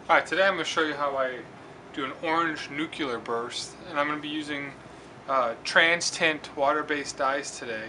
Alright, today I'm going to show you how I do an orange nuclear burst, and I'm going to be using trans tint water-based dyes today.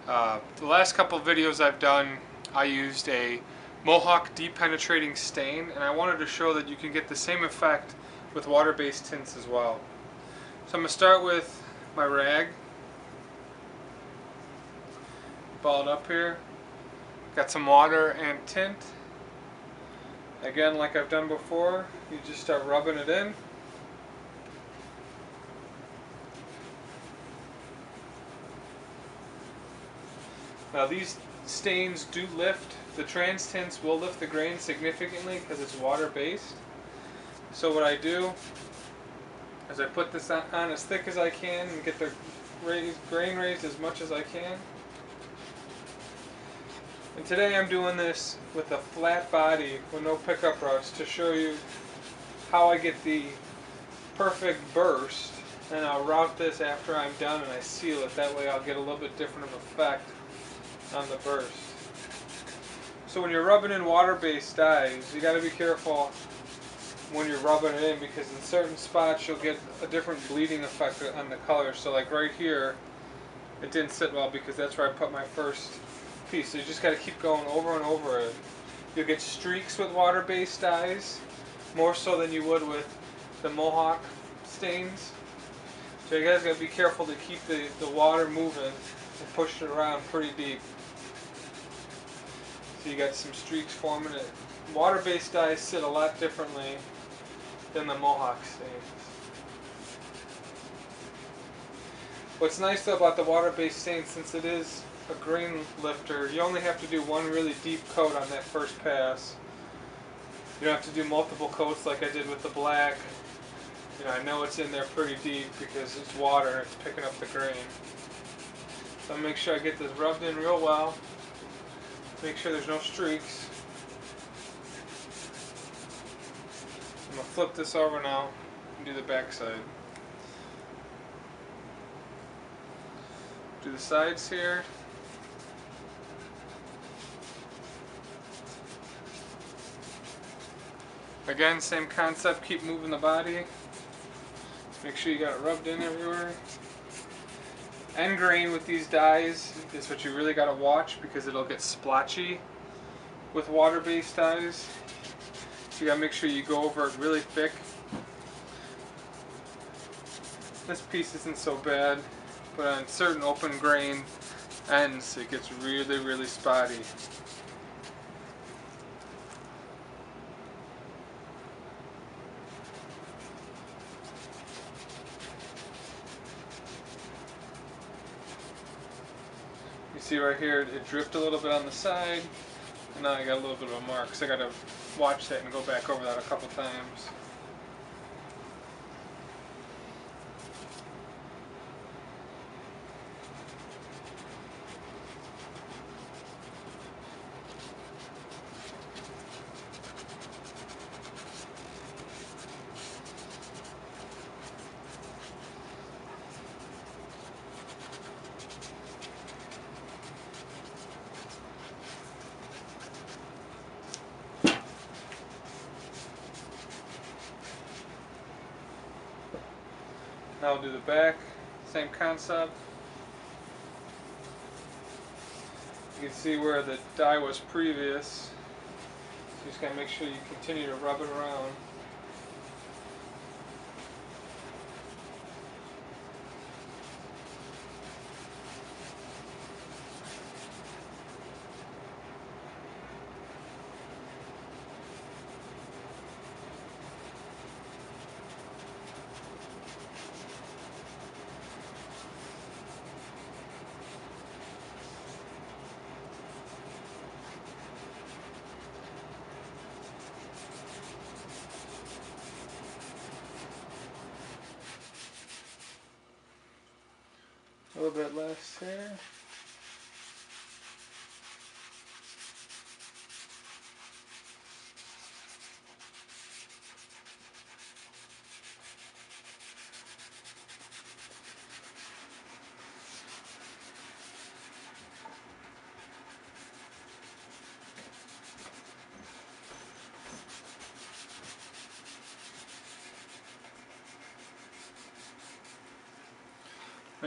The last couple of videos I've done, I used a Mohawk deep penetrating stain, and I wanted to show that you can get the same effect with water-based tints as well. So I'm going to start with my rag, balled up here, got some water and tint. Again, like I've done before, you just start rubbing it in. Now these stains do lift, the trans tints will lift the grain significantly because it's water based. So what I do is I put this on as thick as I can and get the grain raised as much as I can. And today I'm doing this with a flat body with no pickup routes to show you how I get the perfect burst, and I'll route this after I'm done and I seal it. That way I'll get a little bit different of effect on the burst. So when you're rubbing in water-based dyes, you got to be careful when you're rubbing it in, because in certain spots you'll get a different bleeding effect on the color. So like right here, it didn't sit well because that's where I put my first piece. So you just got to keep going over and over it. You'll get streaks with water-based dyes, more so than you would with the Mohawk stains. So you guys got to be careful to keep the water moving and push it around pretty deep. So you got some streaks forming it. Water-based dyes sit a lot differently than the Mohawk stains. What's nice though about the water-based stain, since it is a grain lifter, you only have to do one really deep coat on that first pass. You don't have to do multiple coats like I did with the black. You know, I know it's in there pretty deep because it's water and it's picking up the grain. So I'll make sure I get this rubbed in real well. Make sure there's no streaks. I'm going to flip this over now and do the back side. Do the sides here. Again, same concept, keep moving the body. Make sure you got it rubbed in everywhere. End grain with these dyes is what you really got to watch, because it'll get splotchy with water-based dyes. So you got to make sure you go over it really thick. This piece isn't so bad, but on certain open grain ends it gets really, really spotty. You see right here, it dripped a little bit on the side, and now I got a little bit of a mark, so I got to watch that and go back over that a couple times. Now I'll do the back, same concept. You can see where the dye was previous. So you just gotta make sure you continue to rub it around. A little bit less here.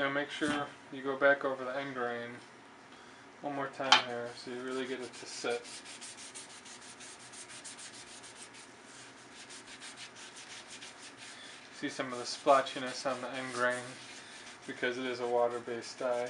Now make sure you go back over the end grain one more time here so you really get it to sit. See some of the splotchiness on the end grain because it is a water-based dye.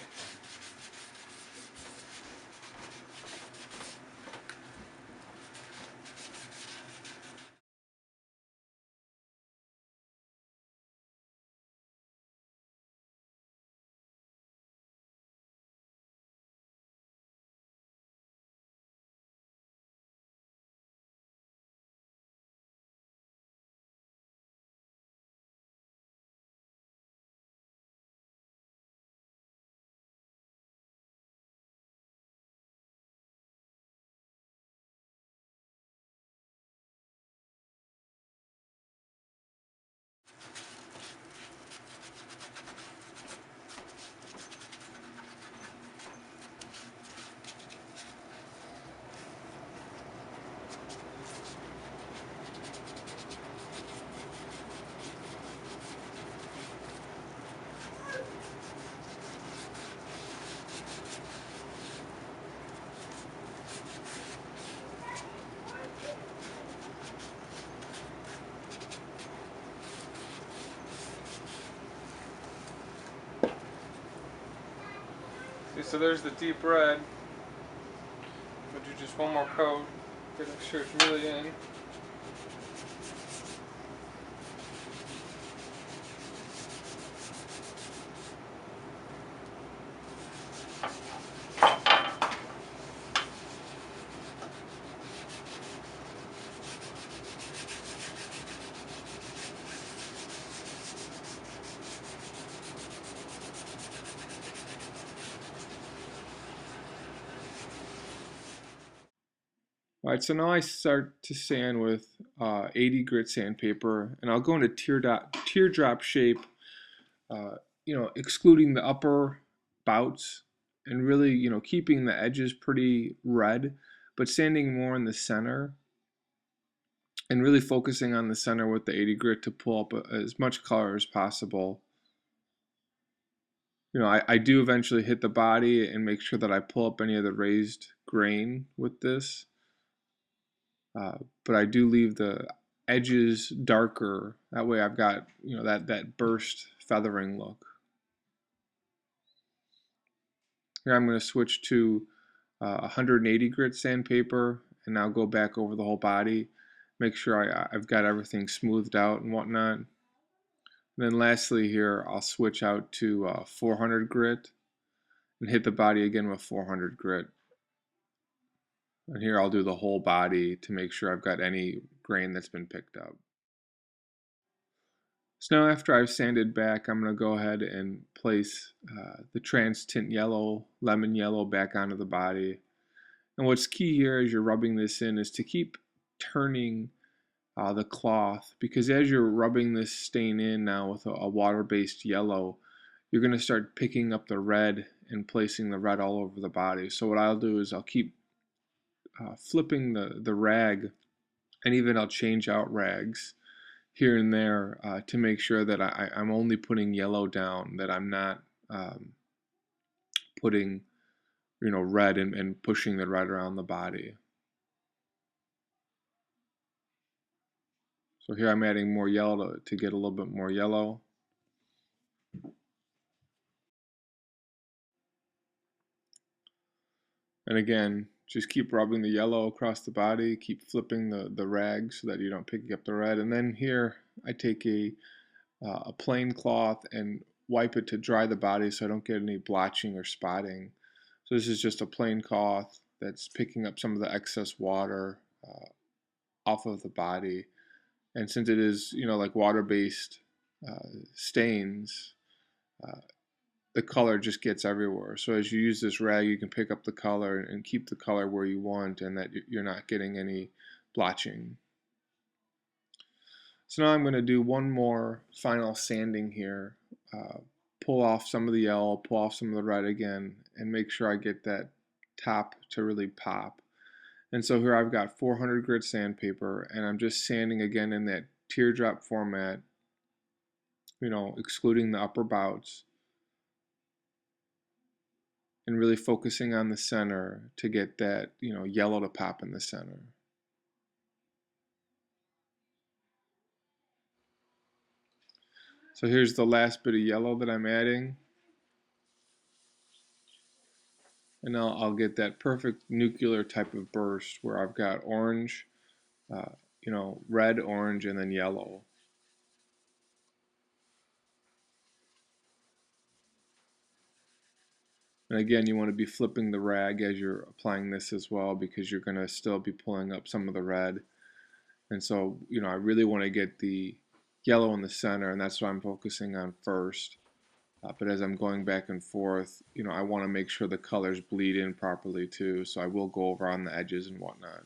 See, so there's the deep red. We'll do just one more coat, make sure it's really in. Alright, so now I start to sand with 80 grit sandpaper, and I'll go into teardrop shape, excluding the upper bouts, and really, keeping the edges pretty red, but sanding more in the center, and really focusing on the center with the 80 grit to pull up as much color as possible. I do eventually hit the body and make sure that I pull up any of the raised grain with this. But I do leave the edges darker. That way I've got, that burst feathering look. Here I'm going to switch to 180 grit sandpaper and now go back over the whole body. Make sure I've got everything smoothed out and whatnot. And then lastly here, I'll switch out to 400 grit and hit the body again with 400 grit. And here I'll do the whole body to make sure I've got any grain that's been picked up. So now after I've sanded back, I'm going to go ahead and place the trans tint yellow, lemon yellow back onto the body. And what's key here as you're rubbing this in is to keep turning the cloth, because as you're rubbing this stain in now with a water-based yellow, you're going to start picking up the red and placing the red all over the body. So what I'll do is I'll keep flipping the rag, and even I'll change out rags here and there to make sure that I'm only putting yellow down, that I'm not putting red and pushing the red around the body. So here I'm adding more yellow to get a little bit more yellow. And again, just keep rubbing the yellow across the body, keep flipping the rag so that you don't pick up the red. And then here I take a plain cloth and wipe it to dry the body so I don't get any blotching or spotting. So this is just a plain cloth that's picking up some of the excess water off of the body. And since it is, like water-based stains, the color just gets everywhere. So as you use this rag, you can pick up the color and keep the color where you want, and that you're not getting any blotching. So now I'm going to do one more final sanding here. Pull off some of the yellow, pull off some of the red again, and make sure I get that top to really pop. And so here I've got 400 grit sandpaper, and I'm just sanding again in that teardrop format, excluding the upper bouts. and really focusing on the center to get that, yellow to pop in the center. So here's the last bit of yellow that I'm adding. And now I'll get that perfect nuclear type of burst where I've got orange, red, orange, and then yellow. And again, you want to be flipping the rag as you're applying this as well, because you're going to still be pulling up some of the red. And so, I really want to get the yellow in the center, and that's what I'm focusing on first. But as I'm going back and forth, I want to make sure the colors bleed in properly too, so I will go over on the edges and whatnot.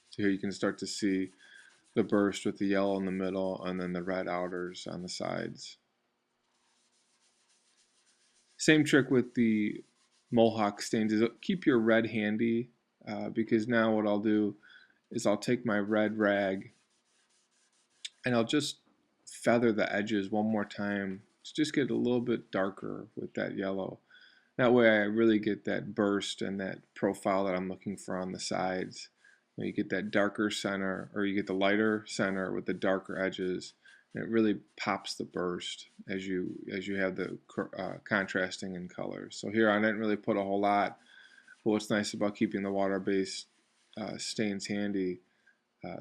So here you can start to see the burst with the yellow in the middle and then the red outers on the sides. Same trick with the Mohawk stains is keep your red handy, because now what I'll do is I'll take my red rag and I'll just feather the edges one more time to just get a little bit darker with that yellow. That way I really get that burst and that profile that I'm looking for on the sides. You get that darker center, or you get the lighter center with the darker edges, and it really pops the burst as you have the contrasting in colors. So here I didn't really put a whole lot, but what's nice about keeping the water-based stains handy,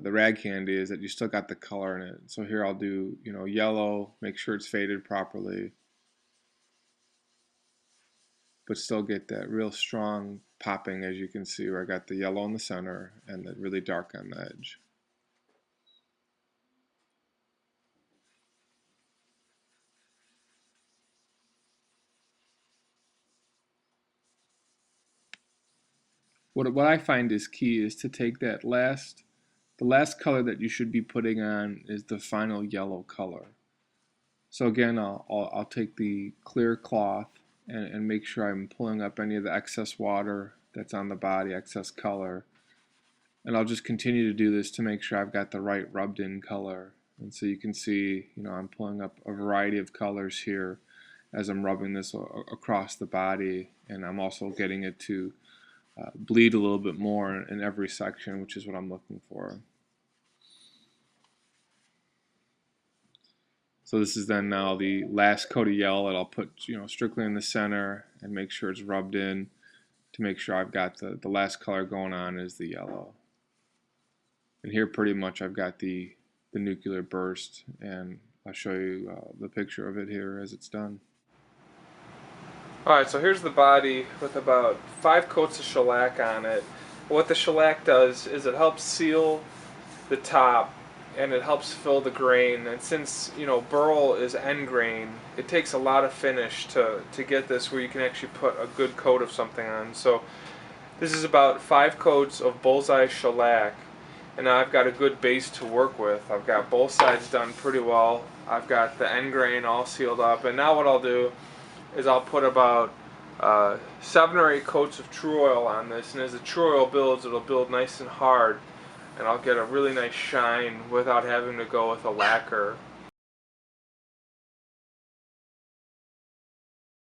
the rag handy, is that you still got the color in it. So here I'll do yellow, make sure it's faded properly, but still get that real strong popping, as you can see, where I got the yellow in the center and the really dark on the edge. What I find is key is to take the last color that you should be putting on is the final yellow color. So again, I'll take the clear cloth and make sure I'm pulling up any of the excess water that's on the body, excess color. And I'll just continue to do this to make sure I've got the right rubbed in color. And so you can see, I'm pulling up a variety of colors here as I'm rubbing this across the body, and I'm also getting it to bleed a little bit more in every section, which is what I'm looking for. So this is then now the last coat of yellow that I'll put strictly in the center and make sure it's rubbed in to make sure I've got the last color going on is the yellow. And here pretty much I've got the nuclear burst, and I'll show you the picture of it here as it's done. Alright, so here's the body with about 5 coats of shellac on it. What the shellac does is it helps seal the top and it helps fill the grain. And since burl is end grain, it takes a lot of finish to get this where you can actually put a good coat of something on. So this is about 5 coats of bullseye shellac, and now I've got a good base to work with. I've got both sides done pretty well. I've got the end grain all sealed up, and now what I'll do is I'll put about 7 or 8 coats of true oil on this, and as the true oil builds, it'll build nice and hard, and I'll get a really nice shine without having to go with a lacquer.